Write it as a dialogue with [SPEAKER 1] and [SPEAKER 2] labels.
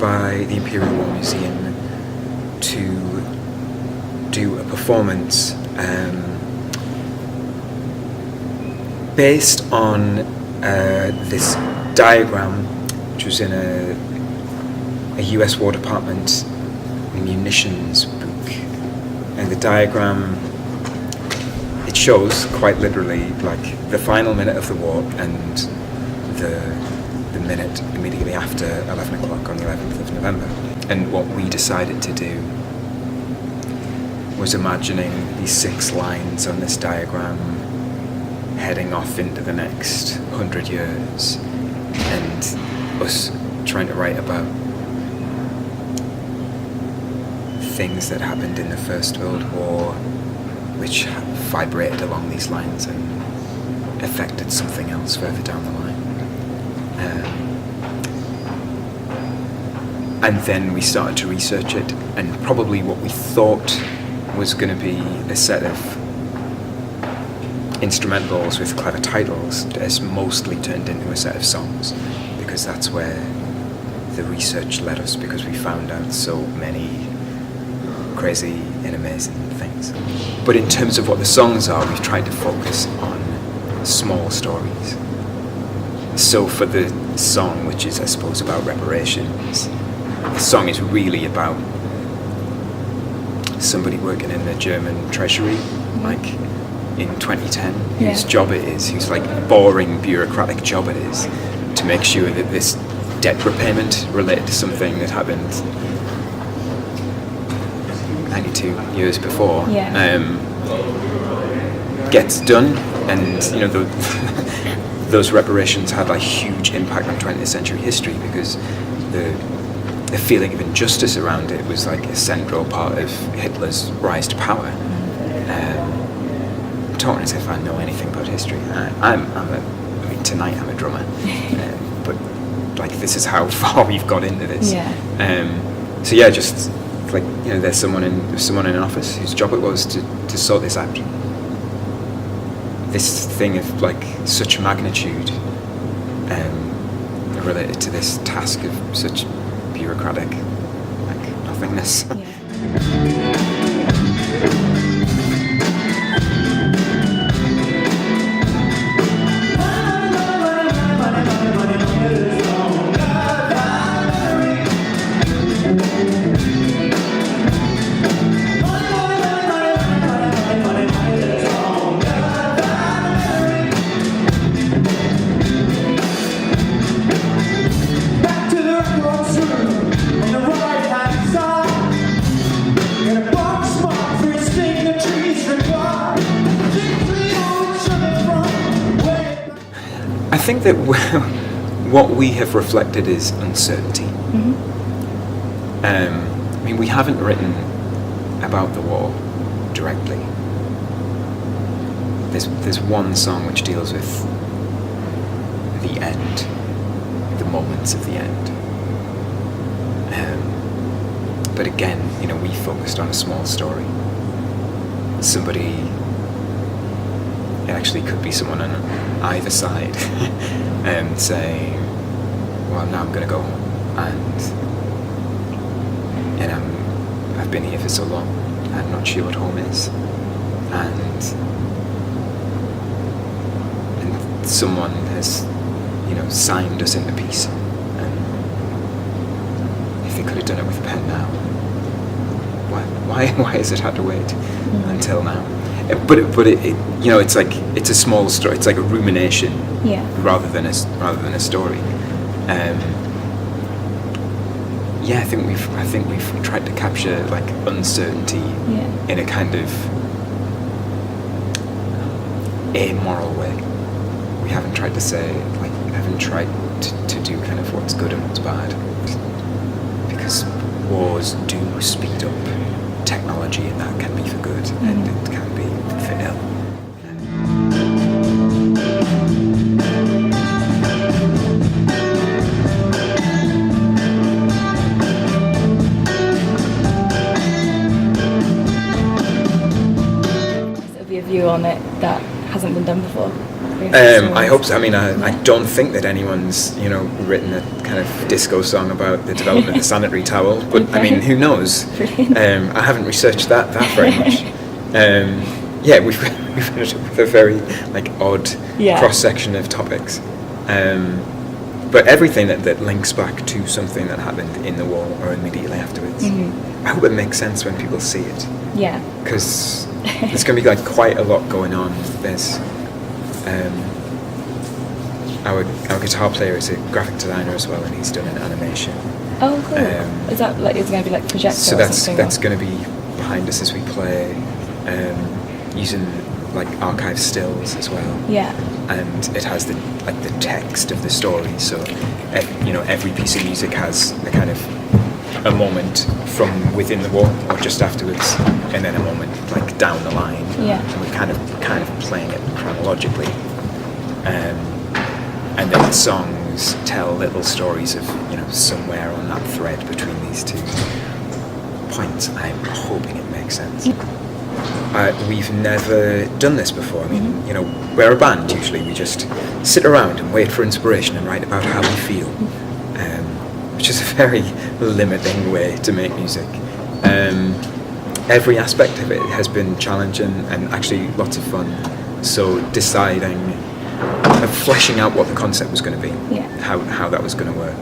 [SPEAKER 1] by the Imperial War Museum to do a performance based on this diagram, which was in a US War Department munitions book. And the diagram, it shows quite literally like the final minute of the war and the minute immediately after 11 o'clock on the 11th of November. And what we decided to do was imagining these 6 lines on this diagram heading off into the next 100 years, and us trying to write about things that happened in the First World War which vibrated along these lines and affected something else further down the line. And then we started to research it, and probably what we thought was going to be a set of instrumentals with clever titles has mostly turned into a set of songs, because that's where the research led us, because we found out so many crazy and amazing things. But in terms of what the songs are, we've tried to focus on small stories. So for the song, which is I suppose about reparations, the song is really about somebody working in the German treasury, like in 2010, whose job it is, whose like boring bureaucratic job it is, to make sure that this debt repayment related to something that happened 92 years before gets done. And you know, those reparations had a huge impact on 20th century history, because the feeling of injustice around it was like a central part of Hitler's rise to power. I'm talking as if I know anything about history. I mean, tonight I'm a drummer, but like this is how far we've got into this. So yeah, just like, you know, there's someone in an office whose job it was to sort this out. This thing of like such magnitude related to this task of such bureaucratic like nothingness. I think that what we have reflected is uncertainty. I mean, we haven't written about the war directly. There's one song which deals with the end, the moments of the end. But again, you know, we focused on a small story. Somebody, it actually could be someone on either side, saying, well, now I'm going to go home, and I've been here for so long, I'm not sure what home is, and someone has, you know, signed us into peace, and if they could have done it with a pen now, why has it had to wait until now? But it you know, it's like, it's a small story. It's like a rumination, rather than a story. I think we've tried to capture like uncertainty in a kind of amoral way. We haven't tried to say, like, we haven't tried to do kind of what's good and what's bad, because wars do speed up technology, and that can be for good, and it can be for ill.
[SPEAKER 2] It'll be a view on it that hasn't been done before.
[SPEAKER 1] I hope so. I mean, I don't think that anyone's, written a kind of disco song about the development of the sanitary towel, but I mean, who knows? I haven't researched that very much. Yeah, we've finished with a very odd cross-section of topics. But everything that links back to something that happened in the war or immediately afterwards, I hope it makes sense when people see it.
[SPEAKER 2] Yeah.
[SPEAKER 1] Because there's going to be quite a lot going on. There's our guitar player is a graphic designer as well, and he's done an animation.
[SPEAKER 2] Oh, cool. Is that is it going to be projector?
[SPEAKER 1] So
[SPEAKER 2] or something,
[SPEAKER 1] that's going to be behind us as we play, using archive stills as well.
[SPEAKER 2] Yeah.
[SPEAKER 1] And it has the text of the story. So every piece of music has a kind of a moment from within the war or just afterwards, and then a moment down the line.
[SPEAKER 2] Yeah.
[SPEAKER 1] And we're kind of playing it chronologically. And then the songs tell little stories of somewhere on that thread between these two points. I'm hoping it makes sense. We've never done this before. I mean, we're a band usually. We just sit around and wait for inspiration and write about how we feel, which is a very limiting way to make music. Every aspect of it has been challenging and actually lots of fun. So deciding, fleshing out what the concept was going to be, how that was going to work.